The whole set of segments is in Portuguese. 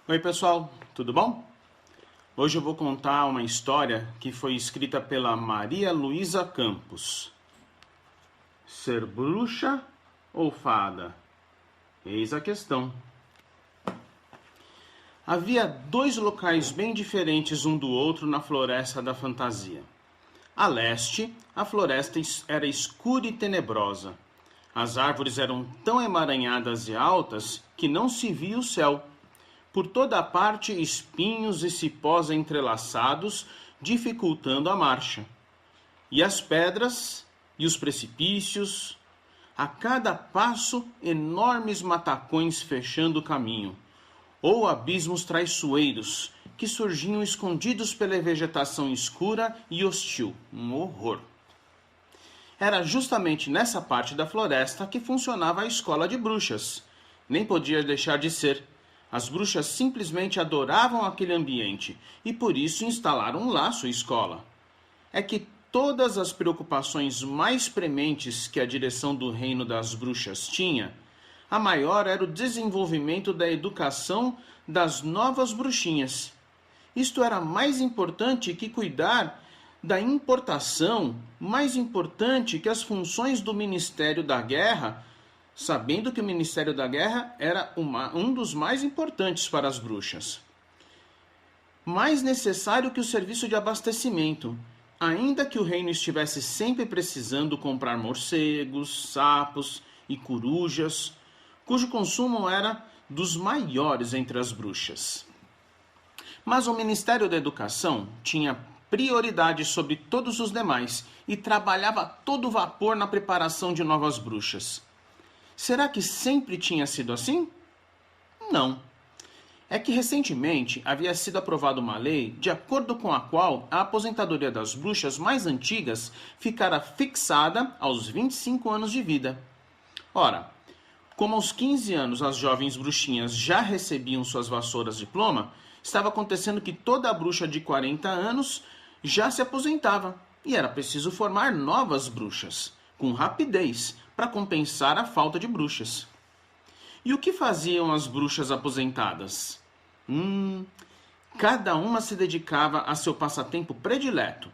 Oi pessoal, tudo bom? Hoje eu vou contar uma história que foi escrita pela Maria Luísa Campos. Ser bruxa ou fada? Eis a questão. Havia dois locais bem diferentes um do outro na floresta da fantasia. A leste, a floresta era escura e tenebrosa. As árvores eram tão emaranhadas e altas que não se via o céu. Por toda a parte, espinhos e cipós entrelaçados, dificultando a marcha. E as pedras e os precipícios, a cada passo, enormes matacões fechando o caminho, ou abismos traiçoeiros, que surgiam escondidos pela vegetação escura e hostil. Um horror. Era justamente nessa parte da floresta que funcionava a escola de bruxas. Nem podia deixar de ser. As bruxas simplesmente adoravam aquele ambiente e por isso instalaram lá sua escola. É que todas as preocupações mais prementes que a direção do reino das bruxas tinha, a maior era o desenvolvimento da educação das novas bruxinhas. Isto era mais importante que cuidar da importação, mais importante que as funções do Ministério da Guerra, sabendo que o Ministério da Guerra era um dos mais importantes para as bruxas. Mais necessário que o serviço de abastecimento, ainda que o reino estivesse sempre precisando comprar morcegos, sapos e corujas, cujo consumo era dos maiores entre as bruxas. Mas o Ministério da Educação tinha prioridade sobre todos os demais e trabalhava a todo vapor na preparação de novas bruxas. Será que sempre tinha sido assim? Não. É que recentemente havia sido aprovada uma lei de acordo com a qual a aposentadoria das bruxas mais antigas ficara fixada aos 25 anos de vida. Ora, como aos 15 anos as jovens bruxinhas já recebiam suas vassouras de ploma, estava acontecendo que toda bruxa de 40 anos já se aposentava e era preciso formar novas bruxas, com rapidez, para compensar a falta de bruxas. E o que faziam as bruxas aposentadas? Cada uma se dedicava a seu passatempo predileto.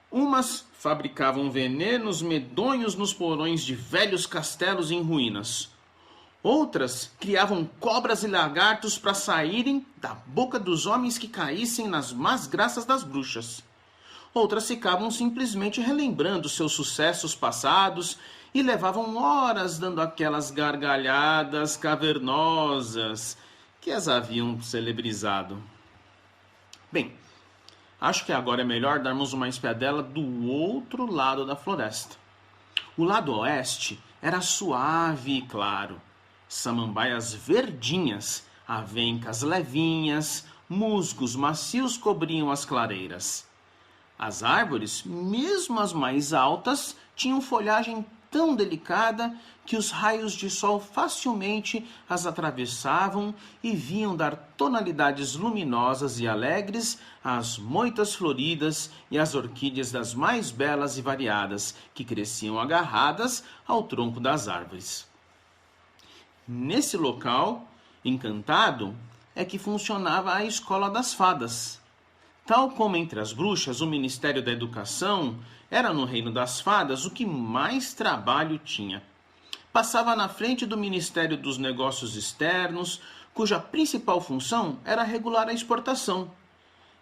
Umas fabricavam venenos medonhos nos porões de velhos castelos em ruínas. Outras criavam cobras e lagartos para saírem da boca dos homens que caíssem nas más graças das bruxas. Outras ficavam simplesmente relembrando seus sucessos passados e levavam horas dando aquelas gargalhadas cavernosas que as haviam celebrizado. Bem, acho que agora é melhor darmos uma espiadela do outro lado da floresta. O lado oeste era suave e claro. Samambaias verdinhas, avencas levinhas, musgos macios cobriam as clareiras. As árvores, mesmo as mais altas, tinham folhagem tão delicada que os raios de sol facilmente as atravessavam e vinham dar tonalidades luminosas e alegres às moitas floridas e às orquídeas das mais belas e variadas que cresciam agarradas ao tronco das árvores. Nesse local encantado é que funcionava a escola das fadas. Tal como entre as bruxas, o Ministério da Educação era no reino das fadas o que mais trabalho tinha. Passava na frente do Ministério dos Negócios Externos, cuja principal função era regular a exportação.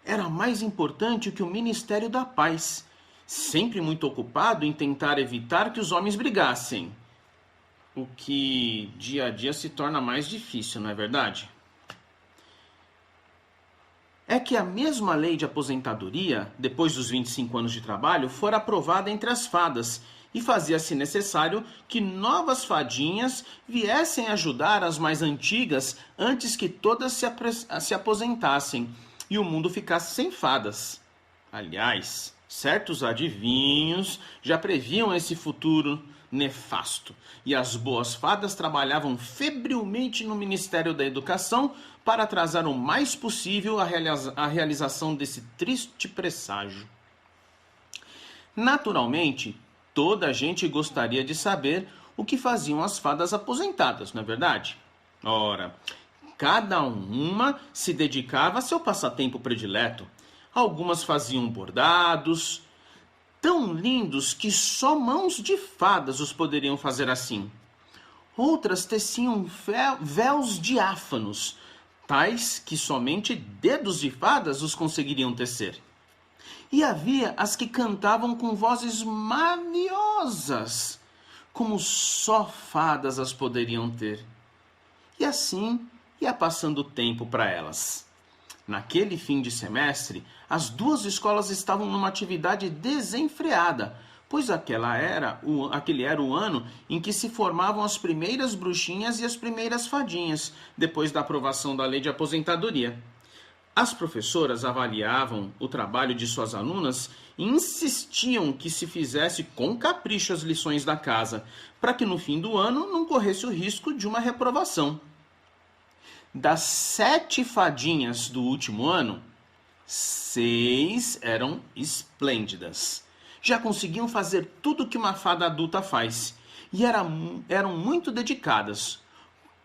Era mais importante que o Ministério da Paz, sempre muito ocupado em tentar evitar que os homens brigassem. O que dia a dia se torna mais difícil, não é verdade? É que a mesma lei de aposentadoria, depois dos 25 anos de trabalho, fora aprovada entre as fadas e fazia-se necessário que novas fadinhas viessem ajudar as mais antigas antes que todas se aposentassem e o mundo ficasse sem fadas. Aliás, certos adivinhos já previam esse futuro nefasto, e as boas fadas trabalhavam febrilmente no Ministério da Educação para atrasar o mais possível a realização desse triste presságio. Naturalmente, toda a gente gostaria de saber o que faziam as fadas aposentadas, não é verdade? Ora, Cada uma se dedicava a seu passatempo predileto. Algumas faziam bordados, tão lindos que só mãos de fadas os poderiam fazer assim. Outras teciam véus diáfanos, tais que somente dedos de fadas os conseguiriam tecer. E havia as que cantavam com vozes maravilhosas, como só fadas as poderiam ter. E assim ia passando o tempo para elas. Naquele fim de semestre, as duas escolas estavam numa atividade desenfreada, pois aquele era o ano em que se formavam as primeiras bruxinhas e as primeiras fadinhas, depois da aprovação da lei de aposentadoria. As professoras avaliavam o trabalho de suas alunas e insistiam que se fizesse com capricho as lições da casa, para que no fim do ano não corresse o risco de uma reprovação. Das 7 fadinhas do último ano, 6 eram esplêndidas. Já conseguiam fazer tudo que uma fada adulta faz e eram muito dedicadas.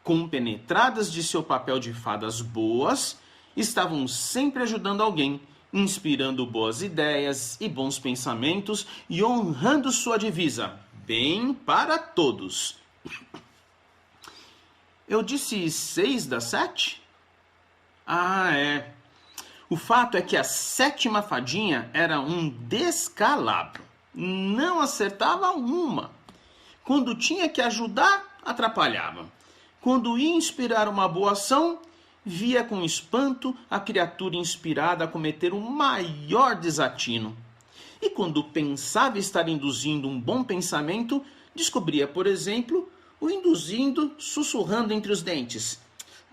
Compenetradas de seu papel de fadas boas, estavam sempre ajudando alguém, inspirando boas ideias e bons pensamentos e honrando sua divisa, bem para todos. Eu disse 6 das 7? Ah, é. O fato é que a 7ª fadinha era um descalabro. Não acertava uma. Quando tinha que ajudar, atrapalhava. Quando ia inspirar uma boa ação, via com espanto a criatura inspirada a cometer o maior desatino. E quando pensava estar induzindo um bom pensamento, descobria, por exemplo, o induzindo sussurrando entre os dentes: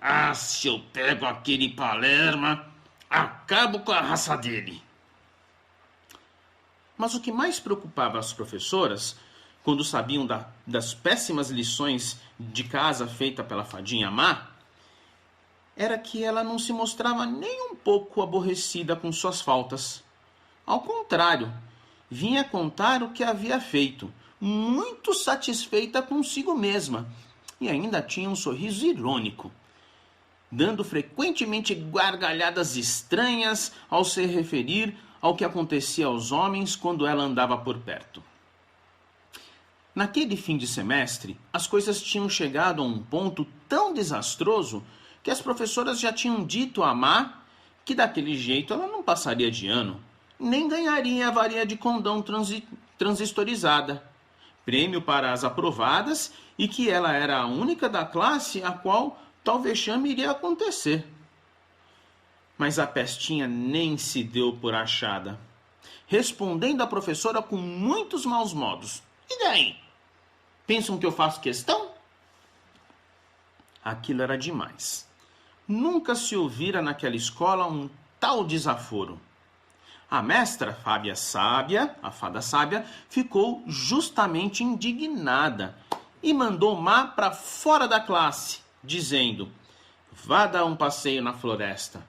"Ah, se eu pego aquele Palerma, acabo com a raça dele." Mas o que mais preocupava as professoras, quando sabiam das péssimas lições de casa feitas pela fadinha má, era que ela não se mostrava nem um pouco aborrecida com suas faltas. Ao contrário, vinha contar o que havia feito, muito satisfeita consigo mesma, e ainda tinha um sorriso irônico, dando frequentemente gargalhadas estranhas ao se referir ao que acontecia aos homens quando ela andava por perto. Naquele fim de semestre, as coisas tinham chegado a um ponto tão desastroso que as professoras já tinham dito a Má que daquele jeito ela não passaria de ano, nem ganharia a varinha de condão transistorizada, prêmio para as aprovadas, e que ela era a única da classe a qual tal vexame iria acontecer. Mas a pestinha nem se deu por achada, respondendo à professora com muitos maus modos: "E daí? Pensam que eu faço questão?" Aquilo era demais. Nunca se ouvira naquela escola um tal desaforo. A mestra Fábia Sábia, a fada sábia, ficou justamente indignada e mandou Má para fora da classe, dizendo: "Vá dar um passeio na floresta.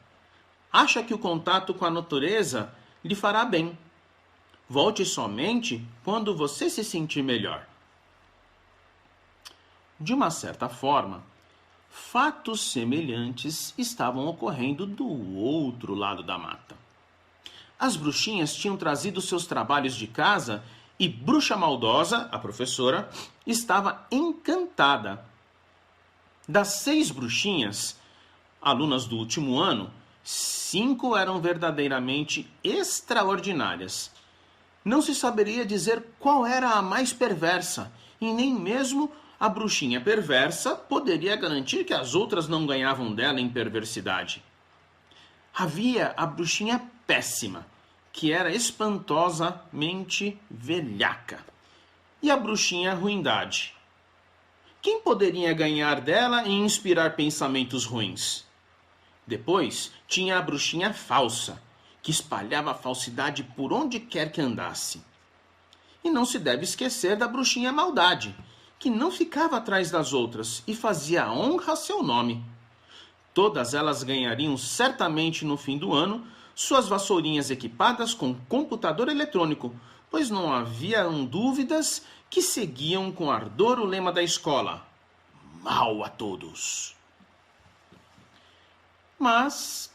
Acha que o contato com a natureza lhe fará bem. Volte somente quando você se sentir melhor." De uma certa forma, fatos semelhantes estavam ocorrendo do outro lado da mata. As bruxinhas tinham trazido seus trabalhos de casa e Bruxa Maldosa, a professora, estava encantada. Das 6 bruxinhas, alunas do último ano, 5 eram verdadeiramente extraordinárias. Não se saberia dizer qual era a mais perversa, e nem mesmo a bruxinha perversa poderia garantir que as outras não ganhavam dela em perversidade. Havia a bruxinha péssima, que era espantosamente velhaca, e a bruxinha ruindade. Quem poderia ganhar dela e inspirar pensamentos ruins? Depois tinha a bruxinha falsa, que espalhava a falsidade por onde quer que andasse. E não se deve esquecer da bruxinha maldade, que não ficava atrás das outras e fazia honra a seu nome. Todas elas ganhariam certamente no fim do ano suas vassourinhas equipadas com computador eletrônico, pois não haviam dúvidas que seguiam com ardor o lema da escola: "Mal a todos." Mas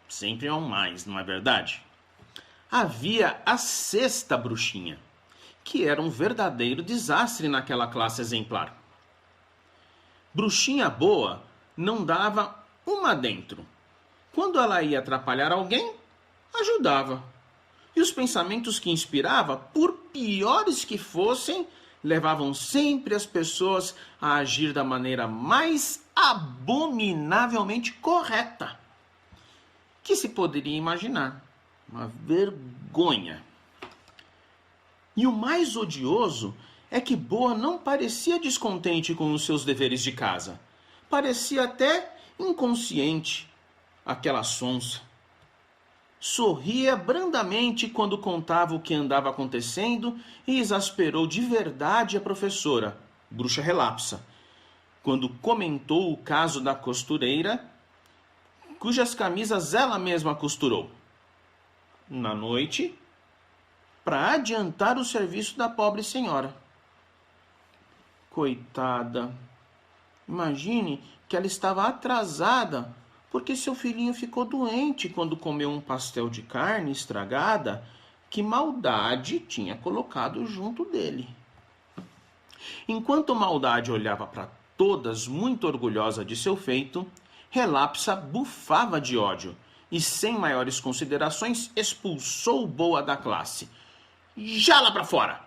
sempre há um mais, não é verdade? Havia a sexta bruxinha, que era um verdadeiro desastre naquela classe exemplar. Bruxinha boa não dava uma dentro. Quando ela ia atrapalhar alguém, ajudava. E os pensamentos que inspirava, por piores que fossem, levavam sempre as pessoas a agir da maneira mais abominavelmente correta que se poderia imaginar. Uma vergonha. E o mais odioso é que Boa não parecia descontente com os seus deveres de casa. Parecia até inconsciente, aquela sonsa. Sorria brandamente quando contava o que andava acontecendo e exasperou de verdade a professora, bruxa relapsa, quando comentou o caso da costureira, cujas camisas ela mesma costurou. Na noite, para adiantar o serviço da pobre senhora. Coitada. Imagine que ela estava atrasada porque seu filhinho ficou doente quando comeu um pastel de carne estragada que Maldade tinha colocado junto dele. Enquanto Maldade olhava para todas muito orgulhosa de seu feito, Relapsa bufava de ódio e, sem maiores considerações, expulsou Boa da classe. Já lá para fora!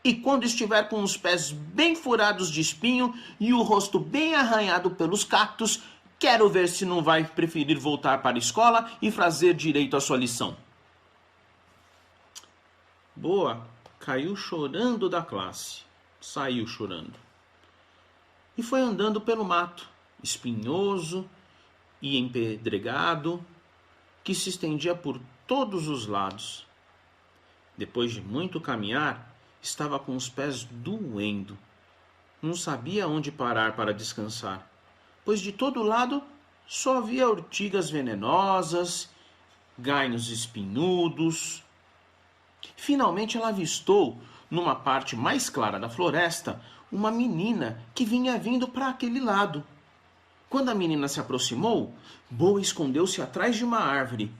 E quando estiver com os pés bem furados de espinho e o rosto bem arranhado pelos cactos, quero ver se não vai preferir voltar para a escola e fazer direito à sua lição. Boa caiu chorando da classe. Saiu chorando. E foi andando pelo mato, espinhoso e empedregado, que se estendia por todos os lados. Depois de muito caminhar, estava com os pés doendo. Não sabia onde parar para descansar, pois de todo lado só havia urtigas venenosas, ganhos espinhudos. Finalmente ela avistou, numa parte mais clara da floresta, uma menina que vinha vindo para aquele lado. Quando a menina se aproximou, Boa escondeu-se atrás de uma árvore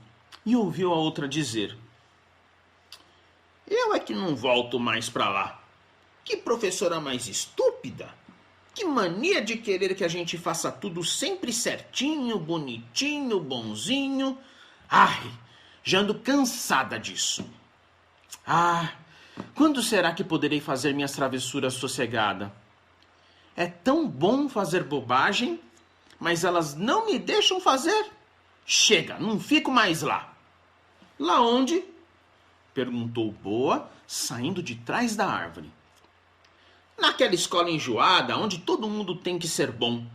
e ouviu a outra dizer: "Eu é que não volto mais para lá. Que professora mais estúpida! Que mania de querer que a gente faça tudo sempre certinho, bonitinho, bonzinho. Ai, já ando cansada disso. Ah, quando será que poderei fazer minhas travessuras sossegada? É tão bom fazer bobagem, mas elas não me deixam fazer. Chega, não fico mais lá." "Lá onde?" perguntou Boa, saindo de trás da árvore. "Naquela escola enjoada, onde todo mundo tem que ser bom.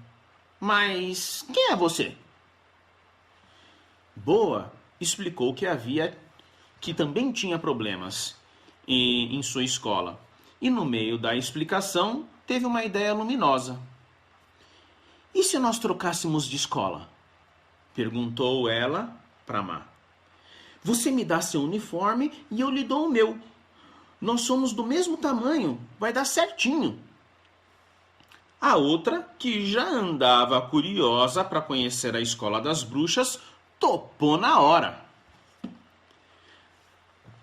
Mas quem é você?" Boa explicou que também tinha problemas em sua escola. E no meio da explicação, teve uma ideia luminosa. "E se nós trocássemos de escola?" perguntou ela para Má. "Você me dá seu uniforme e eu lhe dou o meu. Nós somos do mesmo tamanho, vai dar certinho." A outra, que já andava curiosa para conhecer a escola das bruxas, topou na hora.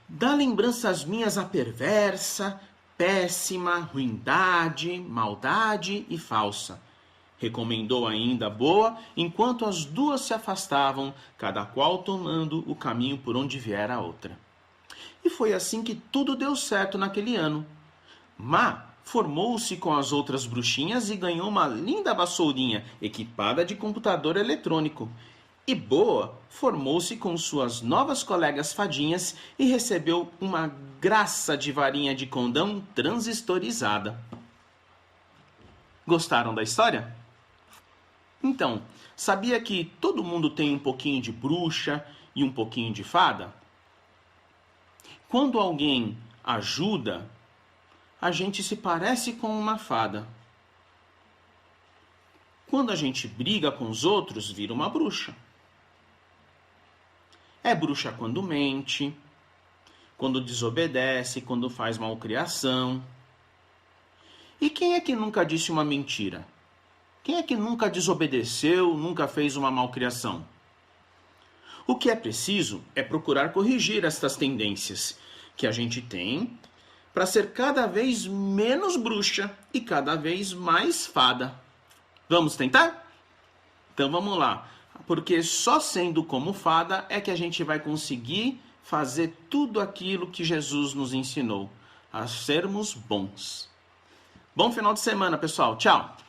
"Dá lembranças minhas a perversa, péssima, ruindade, maldade e falsa", recomendou ainda Boa, enquanto as duas se afastavam, cada qual tomando o caminho por onde viera a outra. E foi assim que tudo deu certo naquele ano. Má formou-se com as outras bruxinhas e ganhou uma linda vassourinha equipada de computador eletrônico. E Boa formou-se com suas novas colegas fadinhas e recebeu uma graça de varinha de condão transistorizada. Gostaram da história? Então, sabia que todo mundo tem um pouquinho de bruxa e um pouquinho de fada? Quando alguém ajuda, a gente se parece com uma fada. Quando a gente briga com os outros, vira uma bruxa. É bruxa quando mente, quando desobedece, quando faz malcriação. E quem é que nunca disse uma mentira? Quem é que nunca desobedeceu, nunca fez uma malcriação? O que é preciso é procurar corrigir estas tendências que a gente tem para ser cada vez menos bruxa e cada vez mais fada. Vamos tentar? Então vamos lá. Porque só sendo como fada é que a gente vai conseguir fazer tudo aquilo que Jesus nos ensinou, a sermos bons. Bom final de semana, pessoal. Tchau!